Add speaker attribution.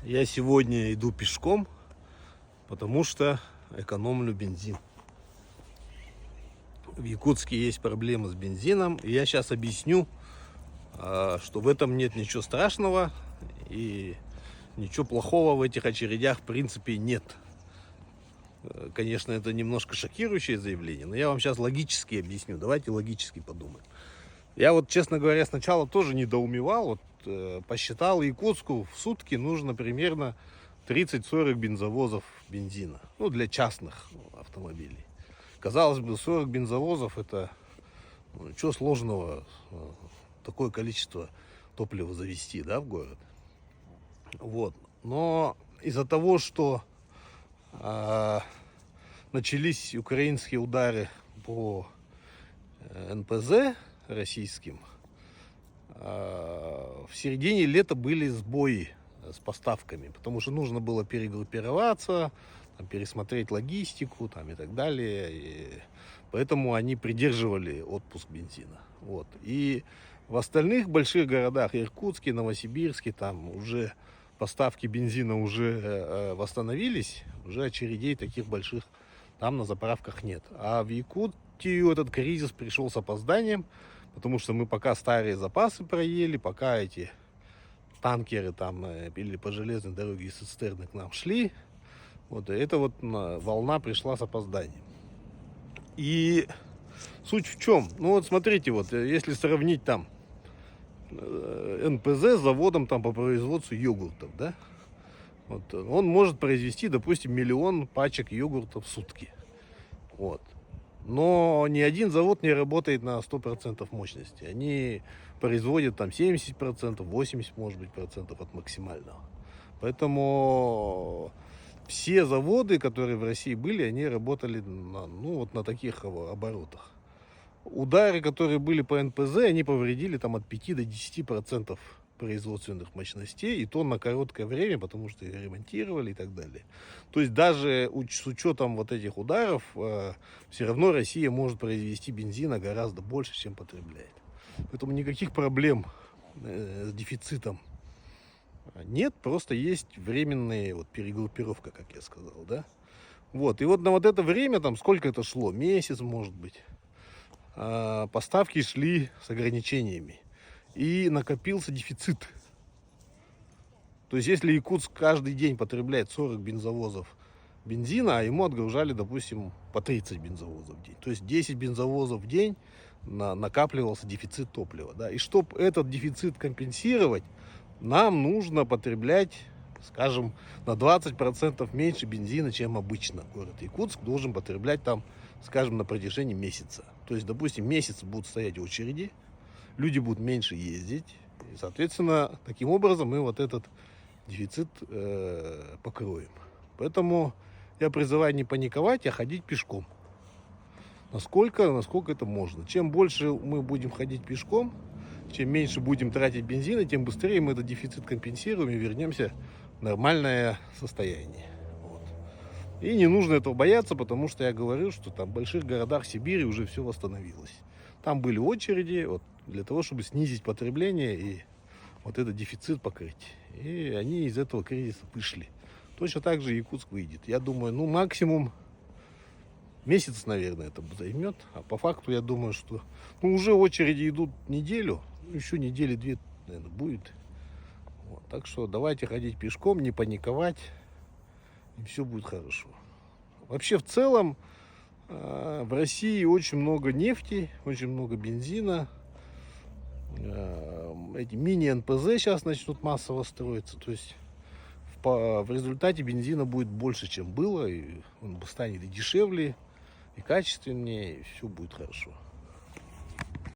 Speaker 1: Я сегодня иду пешком, потому что экономлю бензин. В Якутске есть проблемы с бензином, и я сейчас объясню, что в этом нет ничего страшного и ничего плохого в этих очередях в принципе нет. Конечно, это немножко шокирующее заявление, но я вам сейчас логически объясню. Давайте логически подумаем. Я вот, честно говоря, сначала тоже недоумевал. Посчитал, Якутску в сутки нужно примерно 30-40 бензовозов бензина. Ну, для частных автомобилей. Казалось бы, 40 бензовозов — это ничего сложного такое количество топлива завести, да, в город. Вот. Но из-за того, что начались украинские удары по НПЗ российским, в середине лета были сбои с поставками, потому что нужно было перегруппироваться, пересмотреть логистику и так далее. И поэтому они придерживали отпуск бензина. Вот. И в остальных больших городах, Иркутске, Новосибирске, там уже поставки бензина уже восстановились, уже очередей таких больших там на заправках нет. А в Якутию этот кризис пришел с опозданием, потому что мы пока старые запасы проели, пока эти танкеры или по железной дороге из цистерны к нам шли, вот эта вот волна пришла с опозданием. И суть в чем? Ну вот смотрите, вот если сравнить НПЗ с заводом по производству йогуртов, да, вот, он может произвести, допустим, 1 000 000 пачек йогурта в сутки. Вот. Но ни один завод не работает на 100% мощности. Они производят 70%, 80%, может быть, процентов от максимального. Поэтому все заводы, которые в России были, они работали на таких оборотах. Удары, которые были по НПЗ, они повредили от 5 до 10% производственных мощностей, и то на короткое время, потому что их ремонтировали и так далее. То есть даже с учетом вот этих ударов, все равно Россия может произвести бензина гораздо больше, чем потребляет. Поэтому никаких проблем с дефицитом нет, просто есть временная перегруппировка, как я сказал, да. Вот, и вот на вот это время, сколько это шло, месяц, может быть, поставки шли с ограничениями. И накопился дефицит. То есть, если Якутск каждый день потребляет 40 бензовозов бензина, а ему отгружали, допустим, по 30 бензовозов в день. То есть 10 бензовозов в день накапливался дефицит топлива. Да? И чтобы этот дефицит компенсировать, нам нужно потреблять, скажем, на 20% меньше бензина, чем обычно. Город Якутск должен потреблять скажем, на протяжении месяца. То есть, допустим, месяц будут стоять очереди, люди будут меньше ездить, и, соответственно, таким образом мы вот этот дефицит покроем. Поэтому я призываю не паниковать, а ходить пешком. Насколько это можно. Чем больше мы будем ходить пешком, чем меньше будем тратить бензина, тем быстрее мы этот дефицит компенсируем и вернемся в нормальное состояние. Вот. И не нужно этого бояться, потому что я говорю, что в больших городах Сибири уже все восстановилось. Там были очереди для того, чтобы снизить потребление и вот этот дефицит покрыть. И они из этого кризиса вышли. Точно так же Якутск выйдет. Я думаю, максимум месяц, наверное, это займет. А по факту я думаю, что уже очереди идут неделю. Еще недели-две, наверное, будет. Вот. Так что давайте ходить пешком, не паниковать. И все будет хорошо. Вообще, в целом, в России очень много нефти, очень много бензина. Эти мини-НПЗ сейчас начнут массово строиться. То есть в результате бензина будет больше, чем было. И он станет и дешевле, и качественнее, и все будет хорошо.